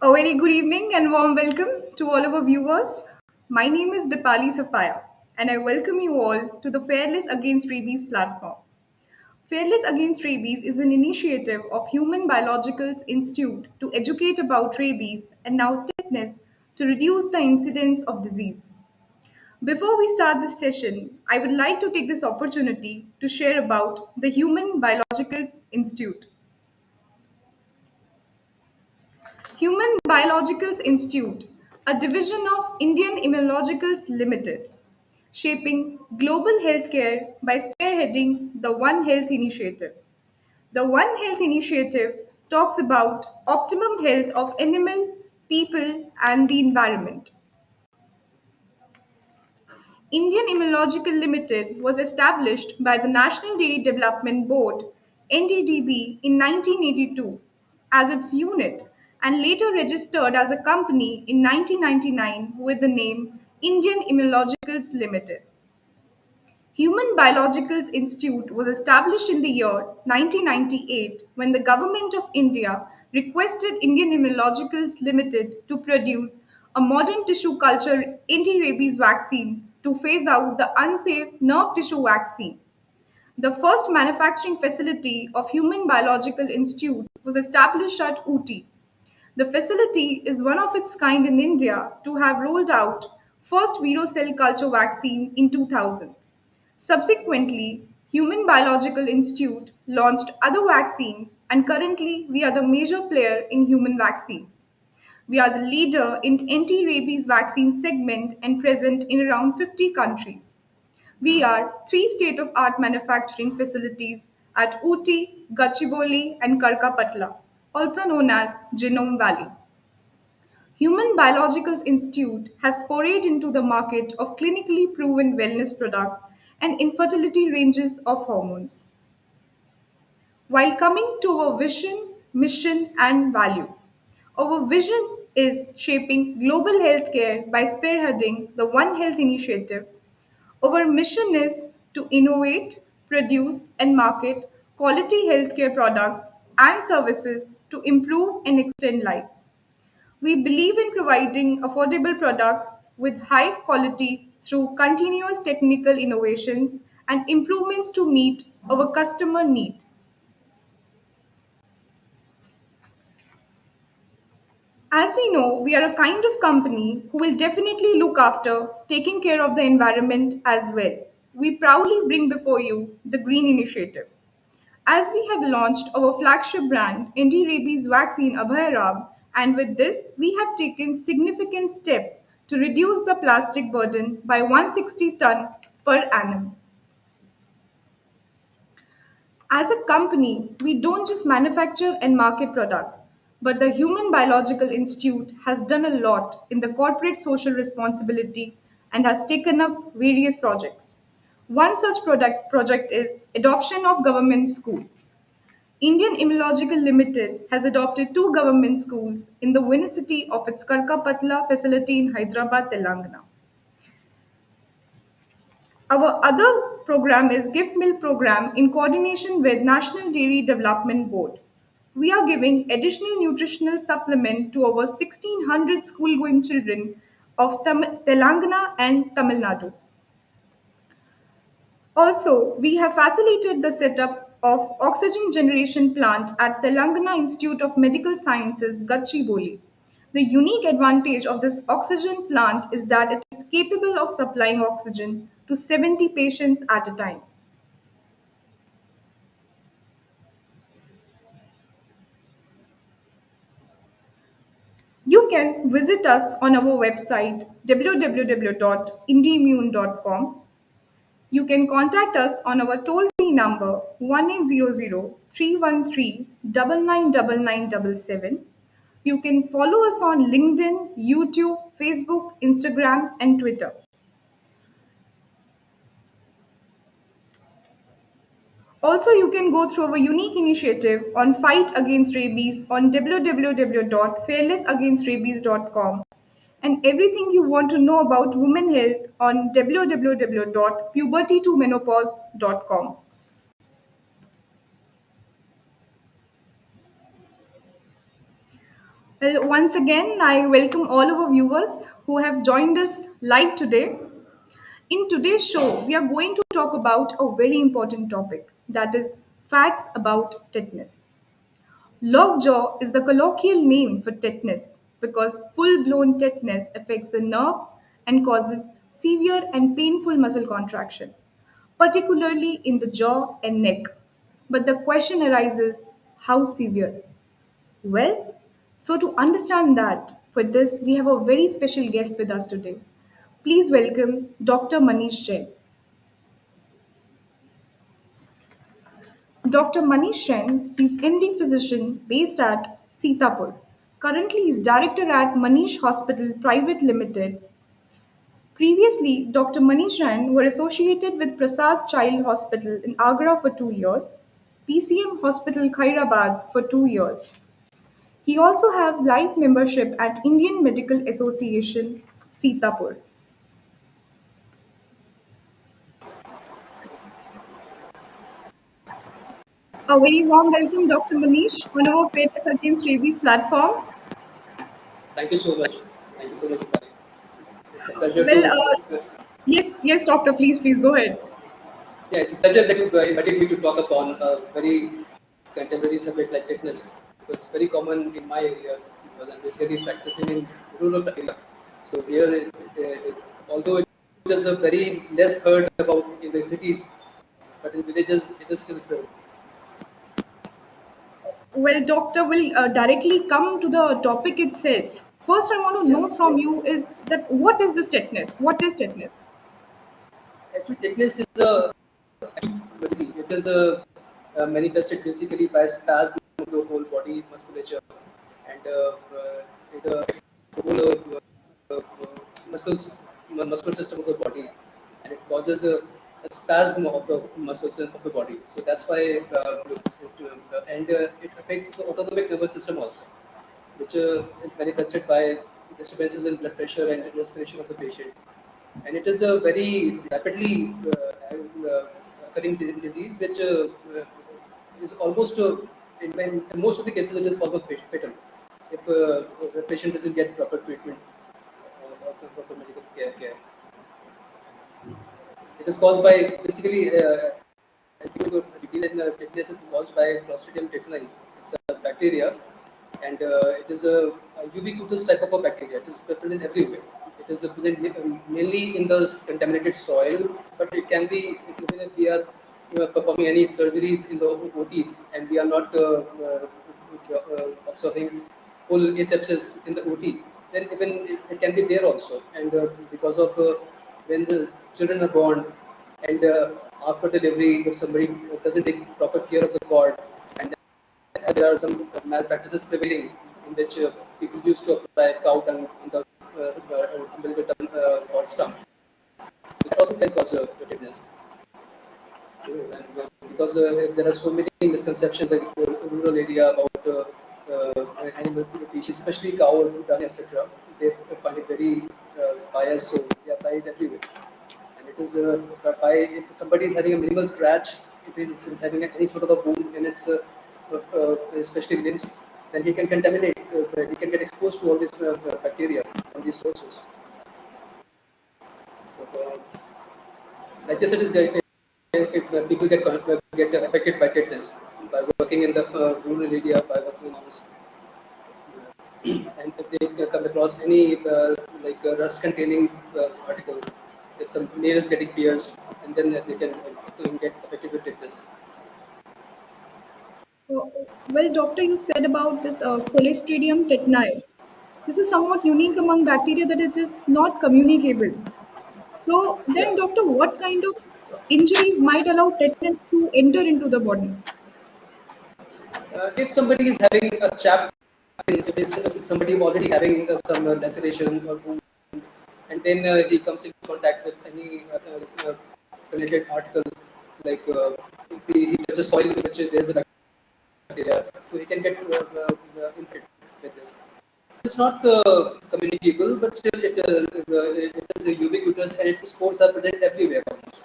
A very good evening and warm welcome to all our viewers. My name is Dipali Safaya and I welcome you all to the Fearless Against Rabies platform. Fearless Against Rabies is an initiative of Human Biologicals Institute to educate about rabies and now tetanus to reduce the incidence of disease. Before we start this session, I would like to take this opportunity to share about the Human Biologicals Institute. Human Biologicals Institute, a division of Indian Immunologicals Limited, shaping global healthcare by spearheading the One Health Initiative. The One Health Initiative talks about optimum health of animal, people, and the environment. Indian Immunological Limited was established by the National Dairy Development Board (NDDB) in 1982 as its unit and later registered as a company in 1999 with the name Indian Immunologicals Limited. Human Biologicals Institute was established in the year 1998 when the Government of India requested Indian Immunologicals Limited to produce a modern tissue culture anti-rabies vaccine to phase out the unsafe nerve tissue vaccine. The first manufacturing facility of Human Biological Institute was established at Ooty. The facility is one of its kind in India to have rolled out first Vero cell culture vaccine in 2000. Subsequently, Human Biological Institute launched other vaccines and currently we are the major player in human vaccines. We are the leader in anti-rabies vaccine segment and present in around 50 countries. We are three state-of-art manufacturing facilities at Ooty, Gachibowli, and Karkapatla, also known as Genome Valley. Human Biologicals Institute has forayed into the market of clinically proven wellness products and infertility ranges of hormones. While coming to our vision, mission, and values, our vision is shaping global healthcare by spearheading the One Health initiative. Our mission is to innovate, produce, and market quality healthcare products and services to improve and extend lives. We believe in providing affordable products with high quality through continuous technical innovations and improvements to meet our customer need. As we know, we are a kind of company who will definitely look after taking care of the environment as well. We proudly bring before you the Green Initiative. As we have launched our flagship brand, anti-rabies vaccine Abhairab, and with this, we have taken significant step to reduce the plastic burden by 160 ton per annum. As a company, we don't just manufacture and market products, but the Human Biological Institute has done a lot in the corporate social responsibility and has taken up various projects. One such project is adoption of government school. Indian Immunological Limited has adopted two government schools in the vicinity of its Karkapatla facility in Hyderabad, Telangana. Our other program is Gift Meal Program in coordination with National Dairy Development Board. We are giving additional nutritional supplement to over 1600 school-going children of Telangana and Tamil Nadu. Also, we have facilitated the setup of oxygen generation plant at Telangana Institute of Medical Sciences, Gachibowli. The unique advantage of this oxygen plant is that it is capable of supplying oxygen to 70 patients at a time. You can visit us on our website www.indimmune.com. You can contact us on our toll-free number 1800-313-999977. You can follow us on LinkedIn, YouTube, Facebook, Instagram, and Twitter. Also, you can go through a unique initiative on fight against rabies on www.fearlessagainstrabies.com and everything you want to know about women health on www.puberty2menopause.com. Well, once again, I welcome all our viewers who have joined us live today. In today's show, we are going to talk about a very important topic, that is facts about tetanus. Lockjaw is the colloquial name for tetanus because full blown tetanus affects the nerve and causes severe and painful muscle contraction, particularly in the jaw and neck. But the question arises, how severe? Well, so to understand that, for this, we have a very special guest with us today. Please welcome Dr. Manish Jain. Dr. Manish Jain is MD physician based at Sitapur. Currently, he is director at Manish Hospital Private Limited. Previously, Dr. Manish Jain were associated with Prasad Child Hospital in Agra for 2 years, PCM Hospital Khairabad for 2 years. He also have life membership at Indian Medical Association, Sitapur. A very warm welcome, Dr. Manish, on our Fairness Against Rabies platform. Thank you so much. Thank you so much, Vipali. It's a pleasure Well, to. yes, doctor, please go ahead. Yeah, it's a pleasure that you invited me to talk upon a very contemporary subject like tetanus. It's very common in my area because I'm basically practicing in rural area. So here, although it is a very less heard about in the cities, but in villages it is still prevalent. Well, doctor, will directly come to the topic itself. First, I want to Yeah. know from you is that what is this tetanus? What is tetanus? Actually, tetanus is a disease. It is manifested basically by spasm of the whole body musculature, and it affects the whole muscles, muscular system of the body, and it causes a spasm of the muscles of the body. So that's why, it affects the autonomic nervous system also, which is manifested by disturbances in blood pressure and respiration of the patient. And it is a very rapidly occurring disease which is almost in most of the cases it is almost fatal if the patient doesn't get proper treatment or proper medical care. It is caused by basically tetanus is caused by Clostridium tetani. It's a bacteria, and it is a ubiquitous type of a bacteria. It is present everywhere. It is present mainly in the contaminated soil, but it can be even if we are performing any surgeries in the OTs and we are not observing full asepsis in the OT, then even it can be there also. And because of when the children are born and after delivery, if somebody doesn't take proper care of the cord, and as there are some malpractices prevailing in which people used to apply cow dung in the umbilical cord stump, that also can cause tetanus. And because there are so many misconceptions in the rural area about animal species, especially cow, dung, etc. They find it very biased, so they apply it everywhere. And it is by if somebody is having a minimal scratch, if he is having any sort of a wound in its especially limbs, then he can contaminate. He can get exposed to all these bacteria from these sources. So, like this, it is if people get affected by tetanus by working in the rural area, by working on this, and if they come across any rust containing article, if some nail is getting pierced, and then they can get affected with tetanus. Uh, well, doctor, you said about this Clostridium tetani. This is somewhat unique among bacteria that it is not communicable. So Yeah. then, doctor, what kind of injuries might allow tetanus to enter into the body? If somebody is having a chapped skin, if it's somebody already having some laceration or wound, and then he comes in contact with any related article like if he touches soil which there's a bacteria, so he can get infected with this. It's not communicable, but still it is ubiquitous and its spores are present everywhere almost,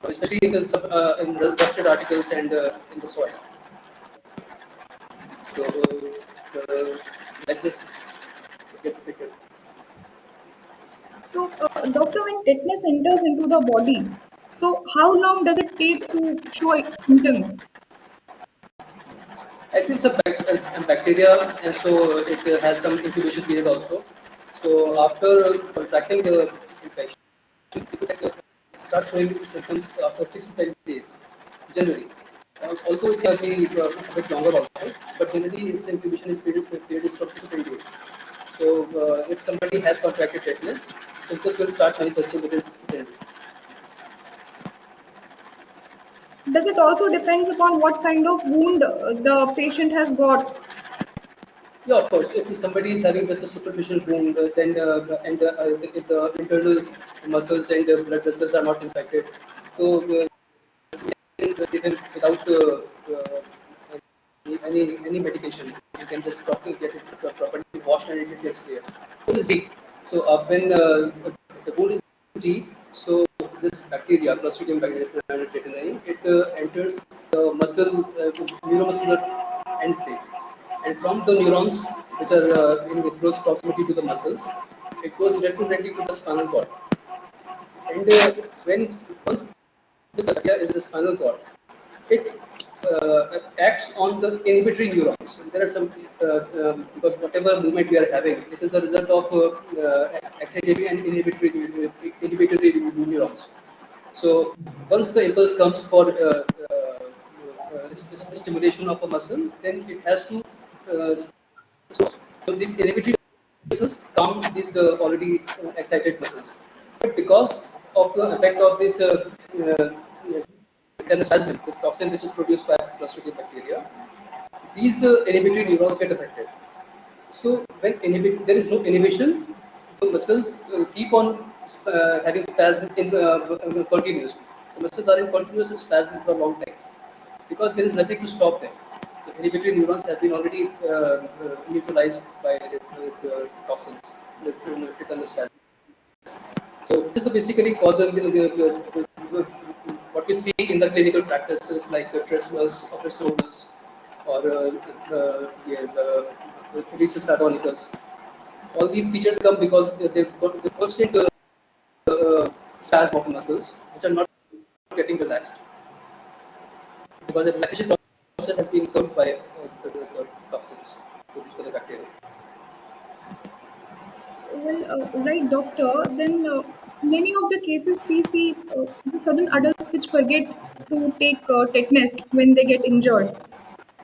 especially in the rusted articles and in the soil. So like this, it gets affected. So, doctor, when tetanus enters into the body, so how long does it take to show its symptoms? Actually, it's a bacteria, and so it has some incubation period also. So after contracting the infection, start showing symptoms after 6 to 10 days, generally. Also, it can be a bit longer also, but generally its incubation period is from 6 to 10 days. So if somebody has contracted tetanus, symptoms will start manifesting within 10 days. Does it also depends upon what kind of wound the patient has got? Yeah, of course. If somebody is having just a superficial wound, then if the internal muscles and blood vessels are not infected, so even without any medication, you can just properly get it properly washed and it gets clear. Wound is deep. So when the wound is deep, so this bacteria, Clostridium bacteria, tetani, it enters the muscle, neuromuscular end plate, and from the neurons, which are in the close proximity to the muscles, it goes directly to the spinal cord. And when once this bacteria is in the spinal cord, it acts on the inhibitory neurons. There are some because whatever movement we are having, it is a result of excitatory and inhibitory neurons. So once the impulse comes for stimulation of a muscle, then it has to uh, so these inhibitory muscles calm these already excited muscles. But because of the effect of this tetanus, this toxin which is produced by Clostridium bacteria, these inhibitory neurons get affected. So when there is no inhibition, the muscles keep on having spasm continuously. The muscles are in continuous spasm for a long time because there is nothing to stop them. The inhibitory neurons have been already neutralized by the toxins, the tetanus spasm. So this is basically causal what we see in the clinical practices like trismus, opisthomus, or the rhesus sardonicus. All these features come because there's got this constant spasm of muscles which are not getting relaxed because the relaxation process has been curbed by the toxins produced by the bacteria. Well, right, doctor. Then many of the cases we see the sudden adults which forget to take tetanus when they get injured.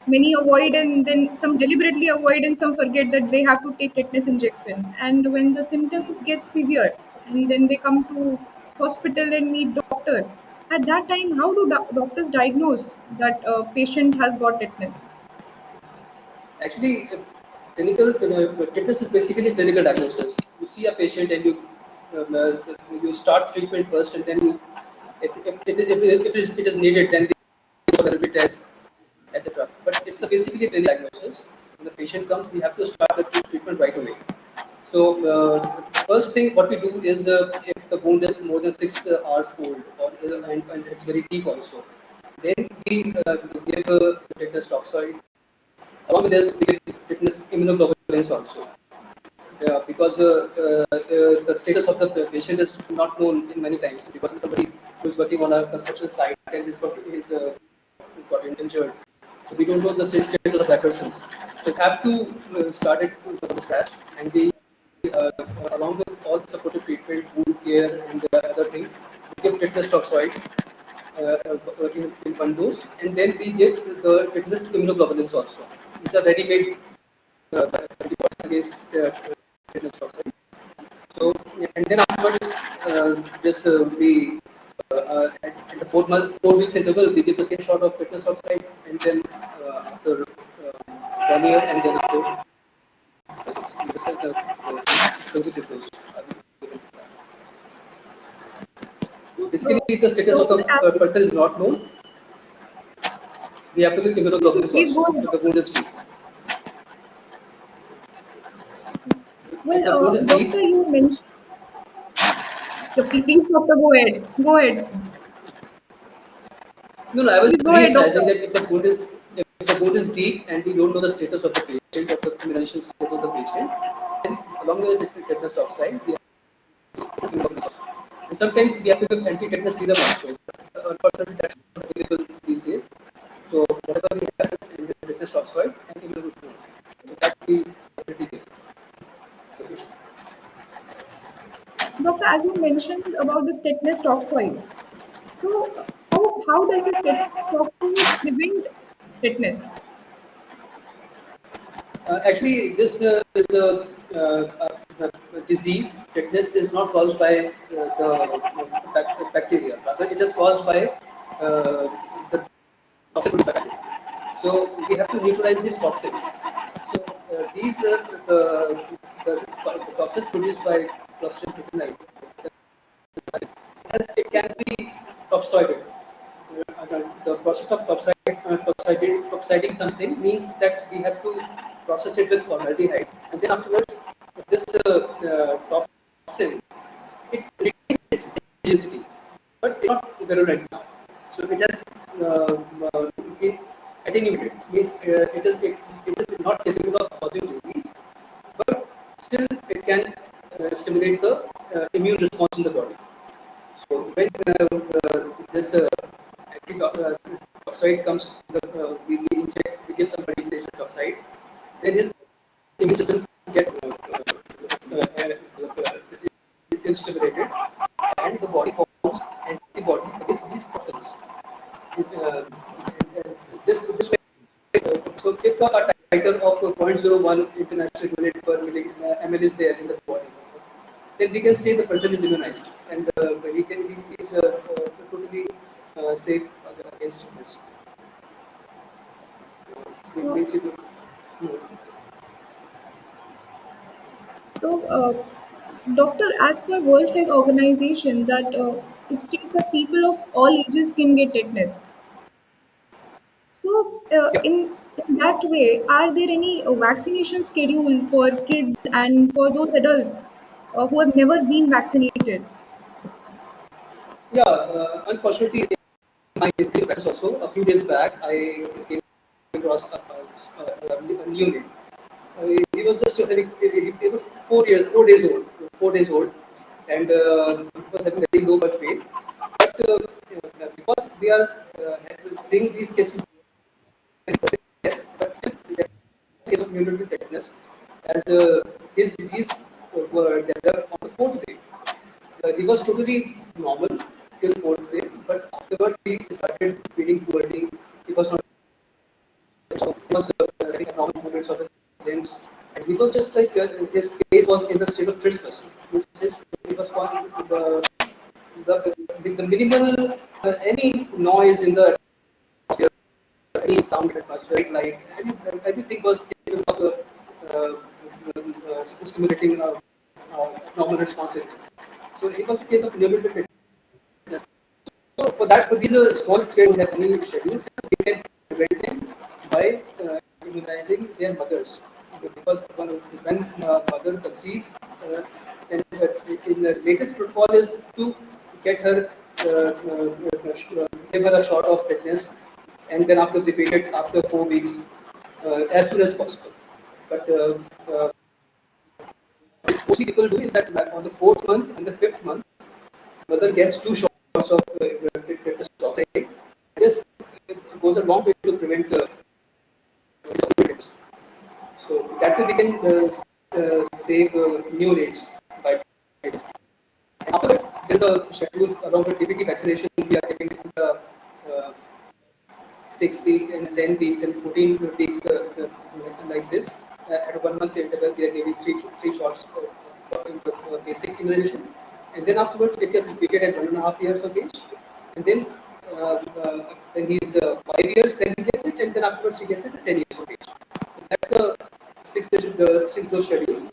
Many avoid and then some deliberately avoid and some forget that they have to take tetanus injection. And when the symptoms get severe and then they come to hospital and meet doctor, at that time, how do doctors diagnose that patient has got tetanus? Actually, tetanus is basically clinical diagnosis. You see a patient and you start treatment first, and then if it is needed, then they do therapy tests, etc. But it's a basically a clinical diagnosis. When the patient comes, we have to start the treatment right away. So first thing what we do is if the wound is more than 6 hours old and it's very deep also, then we give tetanus toxoid. Along with this, we give tetanus immunoglobulins also. Yeah, because the status of the patient is not known in many times because somebody who is working on a construction site and got injured. So we don't know the status of that person. So we have to start it from the scratch and we uh, along with all the supportive treatment, wound care and other things, we give tetanus toxoid in one dose and then we give the tetanus immunoglobulins also. Which are ready-made antibodies against tetanus toxoid. So, and then afterwards, this we at the 4 weeks interval, we give the same shot of tetanus oxide, and then after 1 year, and then after the consecutive dose. So, Basically, if the status of doctor, the as person is not known, we have to give yes, yes, immunoglobulins please go also. ahead, If the doctor. wound is weak, if Well, the wound is doctor, weak, you mentioned. Please, doctor, go ahead. Go ahead. no, no, I was Please go ahead, doctor. re-emphasizing that if the wound is deep and we don't know the status of the patient or the immunization status of the patient, then along with the tetanus toxoid, we have to give also. And sometimes we have to give anti-tetanus serum also. Unfortunately, that's not available these days. So whatever we have is anti-tetanus toxoid and immunoglobulin. So that we already give the patient. Doctor, as you mentioned about the tetanus toxoid, so how does the tetanus toxoid prevent tetanus? Actually, this is a disease. Tetanus is not caused by bacteria. Rather, it is caused by the toxins bacteria. So we have to neutralize these toxins. So these the toxins produced by Clostridium as it can be toxoided. The process of toxiding something means that we have to process it with formaldehyde, and then afterwards, this toxin it retains its acidity, but it's not virulent now. So it has uh, it attenuated. Means it is not capable of causing disease, but still it can stimulate the immune response in the body. So when this oxide comes, we inject, we give somebody this oxide, then his immune system gets is stimulated, and the body forms antibodies against these toxins. This way, so if a titer of 0.01 international unit per ml is there in the body, then we can say the person is immunized, and he is totally safe against this. Uh, Basically, so, doctor, as per World Health Organization, that it states that people of all ages can get tetanus. So, yeah, in that way, are there any vaccination schedule for kids and for those adults who have never been vaccinated? yeah. Unfortunately, in my practice also, a few days back, I came across a new name. He was just he was 4 days old, 4 days old, and he was having very low birth weight. But because we are seeing these cases, yes, but still, there is a case of neonatal tetanus, as his disease developed on the fourth day. He was totally normal till fourth day, but afterwards he started feeling poorly. He was not he was having abnormal movements of his limbs, and he was just like his face was in the state of trismus. He was the minimal any noise in the atmosphere, any sound in the atmosphere, light, everything was capable of stimulating normal responses. So it was a case of limited. So for that, for these small kids who have any schedules, we can prevent them by immunizing their mothers. Because when mother conceives, then in the latest protocol is to get her, give her a shot of tetanus, and then after repeat it after 4 weeks, as soon as possible. But what mostly people do is that on the fourth month and the fifth month, mother gets 2 shots of tetanus toxoid. This goes a long way to prevent tetanus. So that way we can save neonates by tetanus. And after that, there's a schedule along with DPT vaccination. We are giving the uh, 6 weeks and 10 weeks and 14 weeks like this. At 1 month interval, we are giving three shots in the basic immunization. And then afterwards, it gets repeated at 1.5 years of age. And then when he's 5 years, then he gets it. And then afterwards, he gets it at 10 years of age. That's the six dose schedule.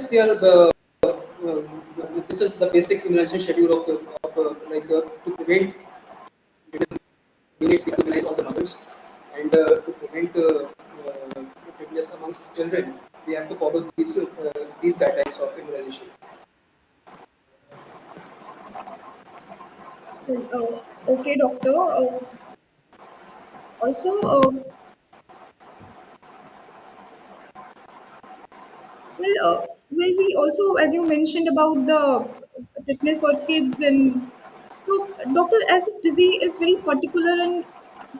they are the this is the basic immunization schedule to prevent units to immunize all the mothers and to prevent tetanus amongst children. We have to follow these guidelines of immunization. Okay, doctor. Also, will we also, as you mentioned about the fitness for kids, and so, doctor, as this disease is very particular and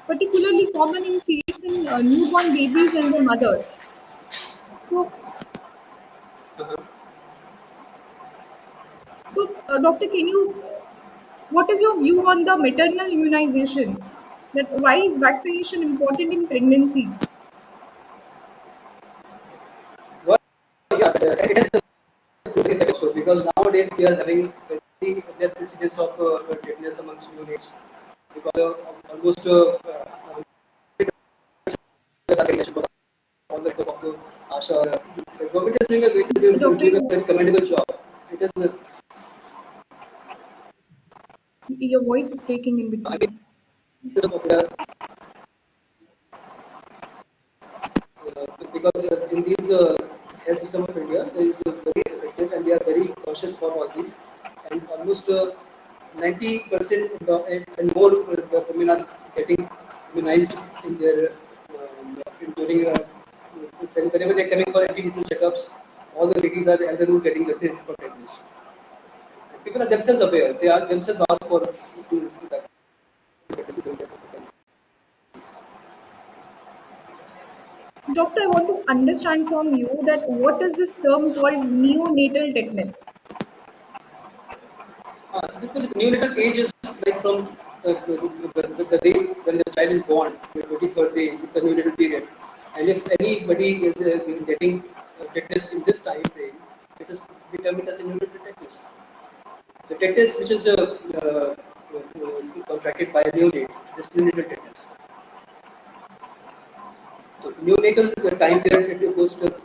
particularly common in serious in newborn babies and their mothers. So, doctor, can you, what is your view on the maternal immunization? That why is vaccination important in pregnancy? Well, yeah, and it has a good impact also because nowadays we are having very less incidence of tetanus amongst neonates because almost are getting mentioned all the of the Asha. The government is Doctor, doing a very commendable job. It is, your voice is breaking in I mean, between. it is a popular because in these health system of India, there is very effective and they are very conscious for all these. And almost 90% and more the women are getting immunized in their during whenever they are coming for antenatal checkups. All the ladies are as a rule getting vaccinated for tetanus. People are themselves aware. They are themselves asked for to vaccinate. Doctor, I want to understand from you that what is this term called neonatal tetanus? Because neonatal age is like from the day when the child is born, the 23rd day is the neonatal period. And if anybody is getting tetanus in this time frame, it is determined as a neonatal tetanus. The tetanus which is contracted by a neonate is neonatal tetanus. So neonatal time period it goes to 20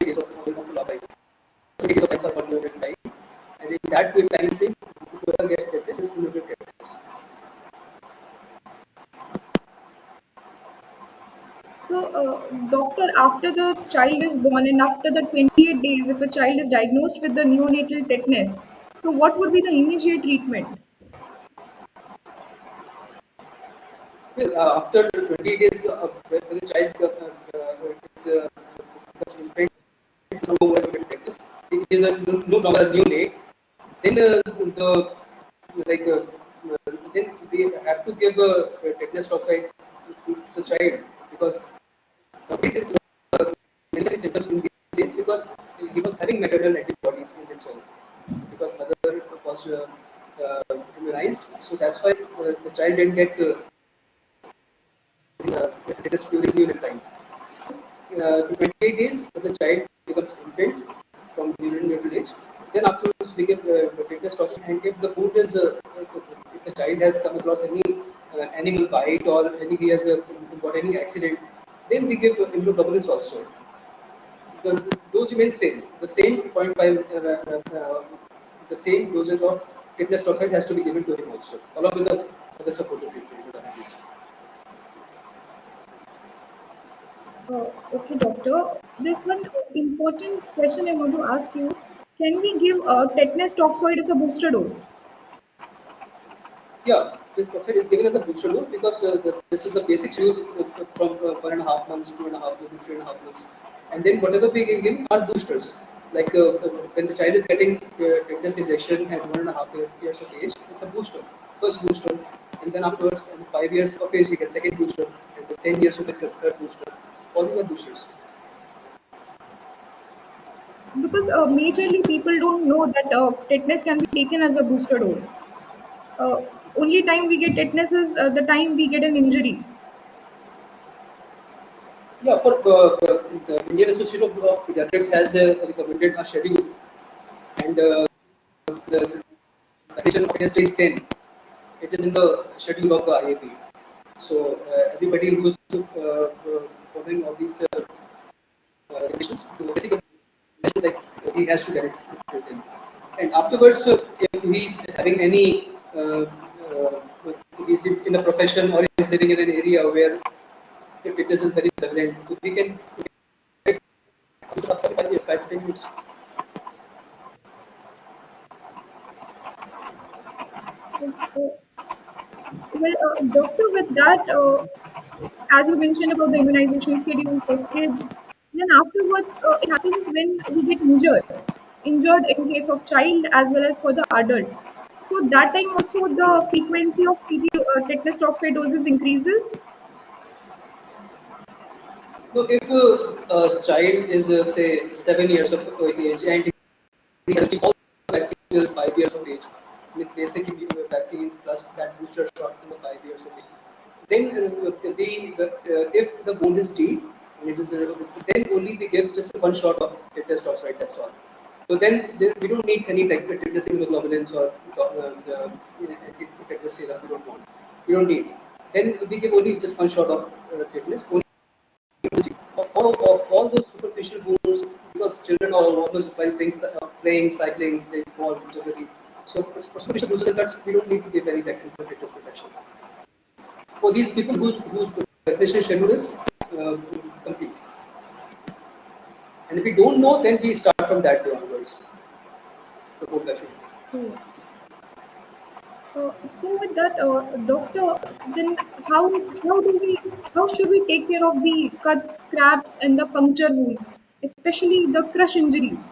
days of life. 20 days of life for one neonatal time. And in that time frame, whoever gets tetanus is neonatal tetanus. So, doctor, after the child is born and after the 28 days, if a child is diagnosed with the neonatal tetanus, so what would be the immediate treatment? Well, after 20 days, when the child is becomes infant, no more like this. It is no longer a new name. Then the like then they have to give tetanus toxoid to the child because many symptoms in these days because he was having maternal antibodies in himself because mother was immunized, so that's why the child didn't get tetanus during unit time. 28 days, the child becomes infant from neonatal age. Then afterwards, we give tetanus toxin, and if the food is, if the child has come across any animal bite or any he has got any accident, then we give immunoglobulins also. The dose remains same. The same zero point 0.5, the same dosage of tetanus toxin has to be given to him also, along with the other supportive treatment. Okay, doctor. This one important question I want to ask you: can we give tetanus toxoid as a booster dose? Yeah, this profit is given as a booster dose because this is the basic schedule from 1.5 months, 2.5 months, and 3.5 months. And then whatever we give him are boosters. Like when the child is getting tetanus injection at 1.5 years of age, it's a booster, first booster. And then afterwards, in 5 years of age, he gets second booster. And then 10 years of age, gets third booster. All these are boosters. Because majorly people don't know that tetanus can be taken as a booster dose. Uh, Only time we get tetanus is the time we get an injury. Yeah, for the Indian Association of Pediatrics has recommended a schedule, and the session of test is 10. It is in the schedule of the IAP. So everybody who is following all these regulations, so basically like he has to get it with him. And afterwards, if he's having any, he's in a profession or he's living in an area where if fitness is very prevalent, so we can after 5 years, 5 to 10 years. Doctor, with that, as you mentioned about the immunization schedule for kids, then afterwards it happens when we get injured in case of child as well as for the adult. So that time also the frequency of tetanus toxoid doses increases. So if a child is say 7 years of age and he has all vaccines till 5 years of age, with basic vaccines plus that booster shot in the 5 years of age, then if the wound is deep, and it is then only we give just one shot of tetanus toxoid. That's all. So then we don't need any like tetanus immunoglobulins or tetanus serum. We don't want. We don't need. Then we give only just one shot of tetanus. All those superficial wounds, because children are always while playing, cycling, they fall generally. So for superficial wounds and cuts, we don't need to give any vaccine for tetanus protection. For these people whose vaccination schedule is uh, complete, and if we don't know, then we start from that day onwards. The whole vaccine. Okay. So with that, doctor, then how should we take care of the cuts, scrapes, and the puncture wound, especially the crush injuries?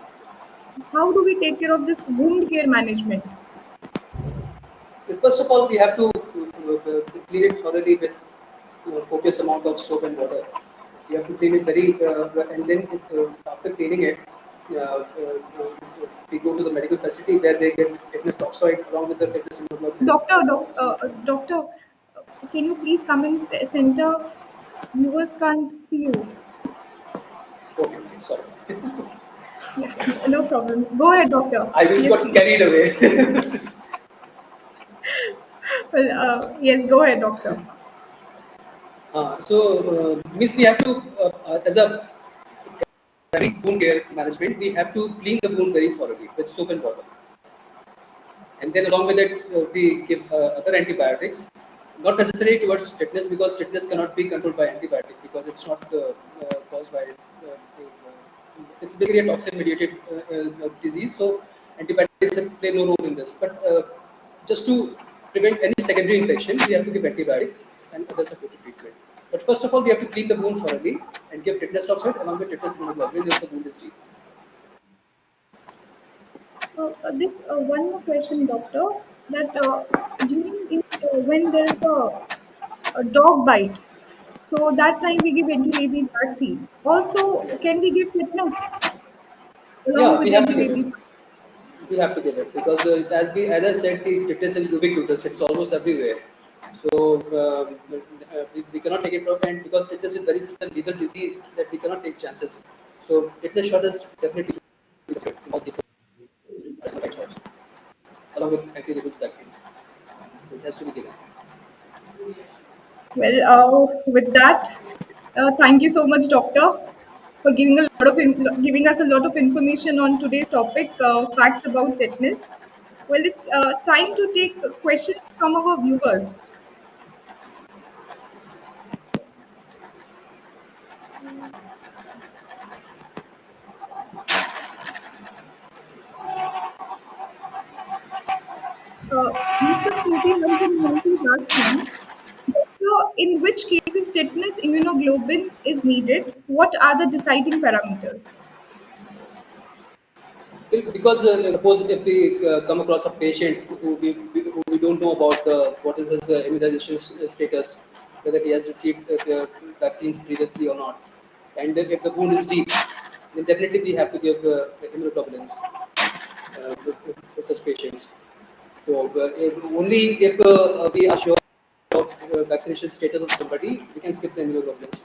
How do we take care of this wound care management? First of all, we have to clean it thoroughly with copious amount of soap and water. You have to clean it very well, and then after cleaning it, we go to the medical facility where they get tetanus toxoid along with the tetanus immunoglobulin. Doctor, can you please come in center? Viewers can't see you. Okay, sorry. Yeah, no problem. Go ahead, doctor. I just Yes, got please. carried away. Well, yes, go ahead, doctor. Means we have to, as a primary wound care management, we have to clean the wound very thoroughly with soap and water. And then along with it, we give other antibiotics, not necessarily towards tetanus because tetanus cannot be controlled by antibiotic because it's not caused by, it's basically a toxin mediated disease. So antibiotics play no role in this. But just to prevent any secondary infection, we have to give antibiotics and other supportive treatment. But first of all, we have to clean the wound thoroughly and give tetanus toxoid along with tetanus immunoglobulin if the wound is deep. This one more question, doctor. That when there is a dog bite, so that time we give anti-rabies vaccine. Also, can we give tetanus along Yeah, with we the have to give anti-rabies? it. We have to give it because as I said, the tetanus and ubiquitous. It's almost everywhere. So we cannot take it from and because tetanus is very certain lethal disease that we cannot take chances. So tetanus shot is definitely all these shots along with anti-rabies vaccines. So it has to be given. Well, with that, thank you so much, doctor, for giving us a lot of information on today's topic, facts about tetanus. Well, it's time to take questions from our viewers. Mr. Shruti Vanti is asking, so in which cases tetanus immunoglobulin is needed? What are the deciding parameters? Because suppose if we come across a patient who we don't know about what is his immunization status, whether he has received the vaccines previously or not, and if the wound is deep, then definitely we have to give immunoglobulins for such patients. So only if we are sure of vaccination status of somebody, we can skip the immunoglobulins,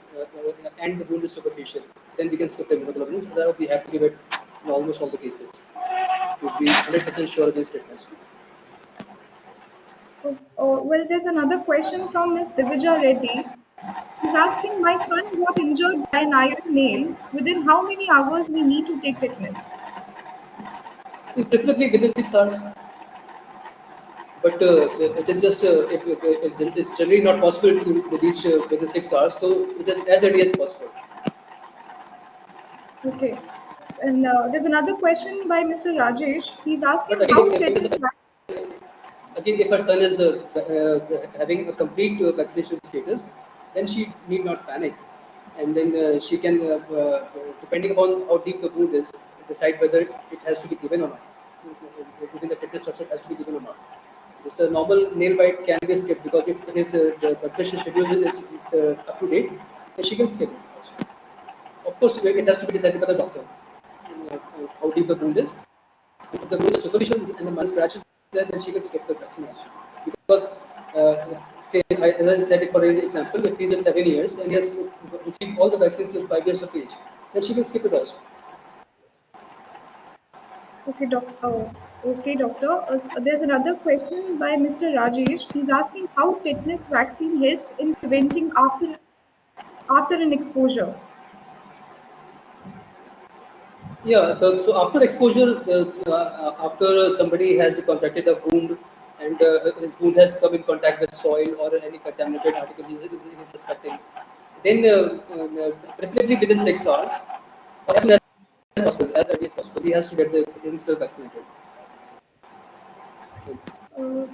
and the wound is superficial, then we can skip the immunoglobulins. But we have to give it in almost all the cases to be 100% sure against tetanus. Well, there's another question from Miss Divija Reddy. She's asking, my son got injured by an iron nail. Within how many hours we need to take tetanus? Preferably within 6 hours. But it is just it's generally not possible to reach within 6 hours. So it is as early as possible. Okay. And there's another question by Mr. Rajesh. He's But asking again, how if tetanus again, if her son is having a complete vaccination status, then she need not panic, and then she can, depending upon how deep the wound is, decide whether it has to be given or not. Within the tetanus structure has to be given or not. This normal nail bite can be skipped because if his the vaccination schedule is up to date, then she can skip it. Of course, it has to be decided by the doctor. How deep the wound is. If the wound is superficial and the muscle scratches there, then she can skip the vaccine also. Because, say, as I said, for an example, if he's at 7 years and he has received all the vaccines till 5 years of age, then she can skip it also. Okay, okay, doctor. There's another question by Mr. Rajesh. He's asking how tetanus vaccine helps in preventing after an exposure. Yeah, so after exposure, after somebody has contracted a wound and his wound has come in contact with soil or any contaminated article he is suspecting, then preferably within 6 hours, or as soon as possible, as early as possible, he has to get himself vaccinated. Uh,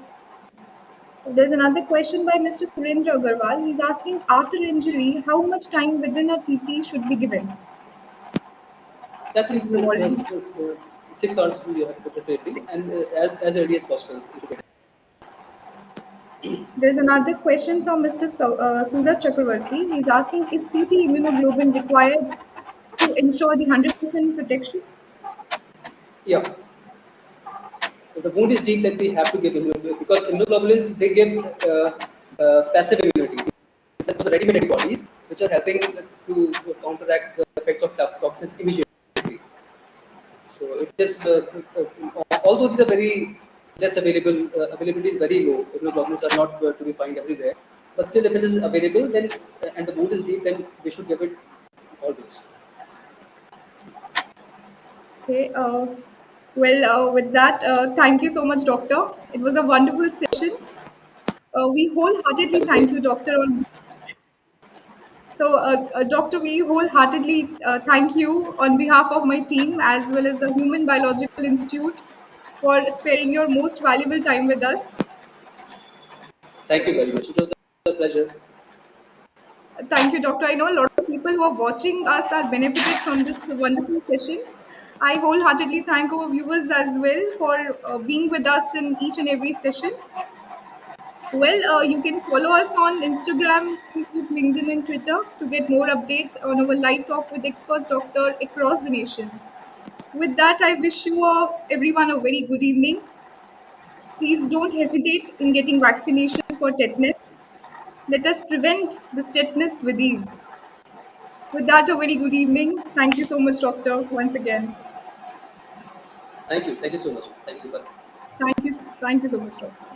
there's another question by Mr. Surendra Agarwal. He's asking after injury, how much time within a TT should be given? That is You already. 6 hours you have to preferably, and as early as possible. You should get it. There's another question from Mr. Suraj Chakravarti. He's asking, is TT immunoglobulin required to ensure the 100% protection? Yeah, if the wound is deep, then we have to give immunoglobulins because immunoglobulins they give passive immunity. These are the ready-made antibodies which are helping to counteract the effects of toxins immediately. So it is, although these are very less available, availability is very low. Immunoglobulins are not to be found everywhere, but still, if it is available, then and the wound is deep, then we should give it always. Okay. With that, thank you so much, Doctor. It was a wonderful session. We wholeheartedly That was thank great. you, Doctor. Doctor, we wholeheartedly thank you on behalf of my team as well as the Human Biological Institute for sparing your most valuable time with us. Thank you very much. It was a pleasure. Thank you, Doctor. I know a lot of people who are watching us are benefited from this wonderful session. I wholeheartedly thank our viewers as well for being with us in each and every session. You can follow us on Instagram, Facebook, LinkedIn, and Twitter to get more updates on our live talk with experts doctor across the nation. With that, I wish you everyone a very good evening. Please don't hesitate in getting vaccination for tetanus. Let us prevent this tetanus with ease. With that, a very good evening. Thank you so much, doctor, once again. Thank you. Thank you so much. Thank you. Bye. Thank you so much, doctor.